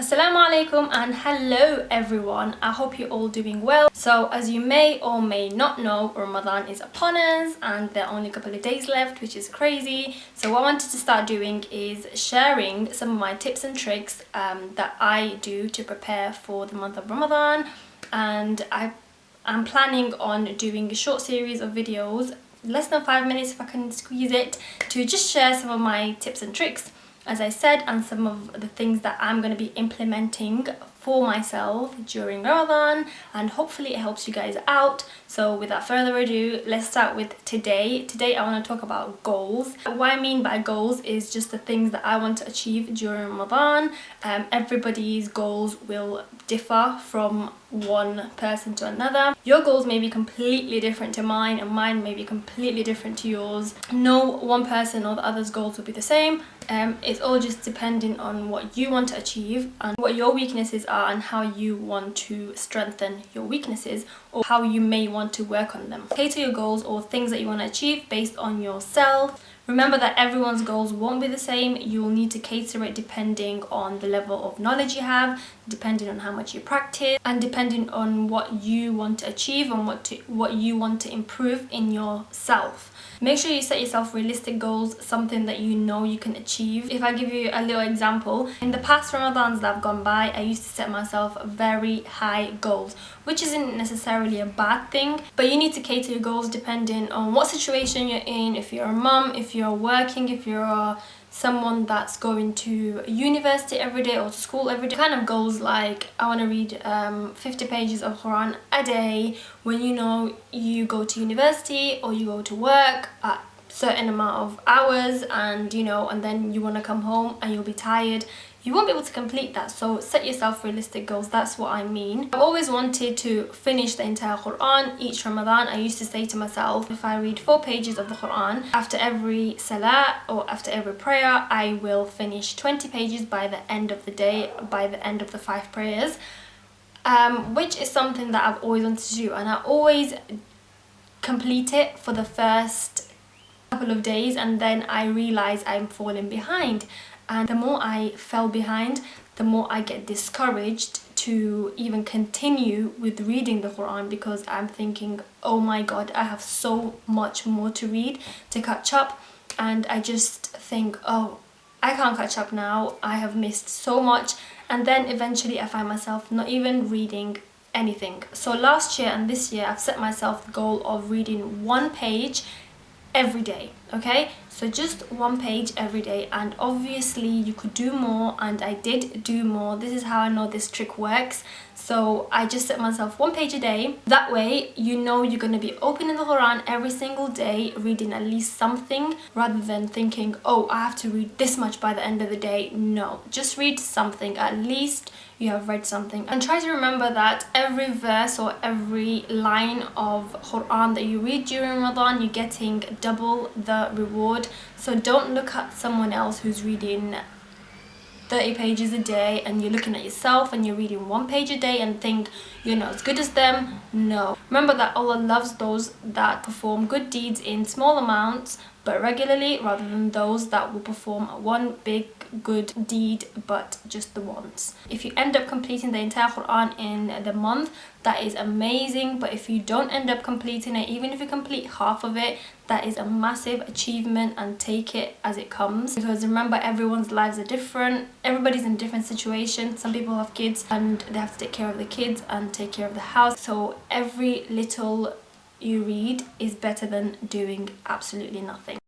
Assalamu alaikum and hello everyone. I hope you're all doing well. So as you may or may not know, Ramadan is upon us and there are only a couple of days left, which is crazy. So what I wanted to start doing is sharing some of my tips and tricks that I do to prepare for the month of Ramadan. And I'm planning on doing a short series of videos, less than 5 minutes if I can squeeze it, to just share some of my tips and tricks, as I said, and some of the things that I'm going to be implementing for myself during Ramadan, and hopefully it helps you guys out. So without further ado, let's start with today. Today I want to talk about goals. What I mean by goals is just the things that I want to achieve during Ramadan. Everybody's goals will differ from one person to another. Your goals may be completely different to mine, and mine may be completely different to yours. No one person or the other's goals will be the same. It's all just depending on what you want to achieve and what your weaknesses are and how you want to strengthen your weaknesses, or how you may want to work on them. Cater your goals or things that you want to achieve based on yourself. Remember that everyone's goals won't be the same. You will need to cater it depending on the level of knowledge you have, depending on how much you practice, and depending on what you want to achieve and what you want to improve in yourself. Make sure you set yourself realistic goals, something that you know you can achieve. If I give you a little example, in the past Ramadans that have gone by, I used to set myself very high goals, which isn't necessarily a bad thing, but you need to cater your goals depending on what situation you're in. If you're a mum, if you're working, if you're someone that's going to university every day or to school every day. Kind of goals like, I want to read 50 pages of Quran a day, when you know you go to university or you go to work at certain amount of hours, and and then you want to come home and you'll be tired. You won't be able to complete that. So set yourself realistic goals. That's what I mean. I've always wanted to finish the entire Quran each Ramadan. I used to say to myself, if I read 4 pages of the Quran after every salah or after every prayer, I will finish 20 pages by the end of the day, by the end of the 5 prayers, which is something that I've always wanted to do, and I always complete it for the first couple of days, and then I realize I'm falling behind. And the more I fell behind, the more I get discouraged to even continue with reading the Quran, because I'm thinking, oh my god, I have so much more to read to catch up, and I just think, oh, I can't catch up now, I have missed so much, and then eventually I find myself not even reading anything. So last year and this year I've set myself the goal of reading 1 page every day. Okay, so just 1 page every day, and obviously you could do more, and I did do more. This is how I know this trick works. So I just set myself 1 page a day. That way you're going to be opening the Quran every single day, reading at least something, rather than thinking, oh, I have to read this much by the end of the day. No, just read something. At least you have read something. And try to remember that every verse or every line of Quran that you read during Ramadan, you're getting double the reward. So don't look at someone else who's reading 30 pages a day and you're looking at yourself and you're reading 1 page a day and think you're not as good as them. No. Remember that Allah loves those that perform good deeds in small amounts but regularly, rather than those that will perform one big good deed but just the once. If you end up completing the entire Quran in the month, that is amazing, but if you don't end up completing it, even if you complete half of it, that is a massive achievement, and take it as it comes, because remember, everyone's lives are different. Everybody's in different situations. Some people have kids and they have to take care of the kids and take care of the house, so every little you read is better than doing absolutely nothing.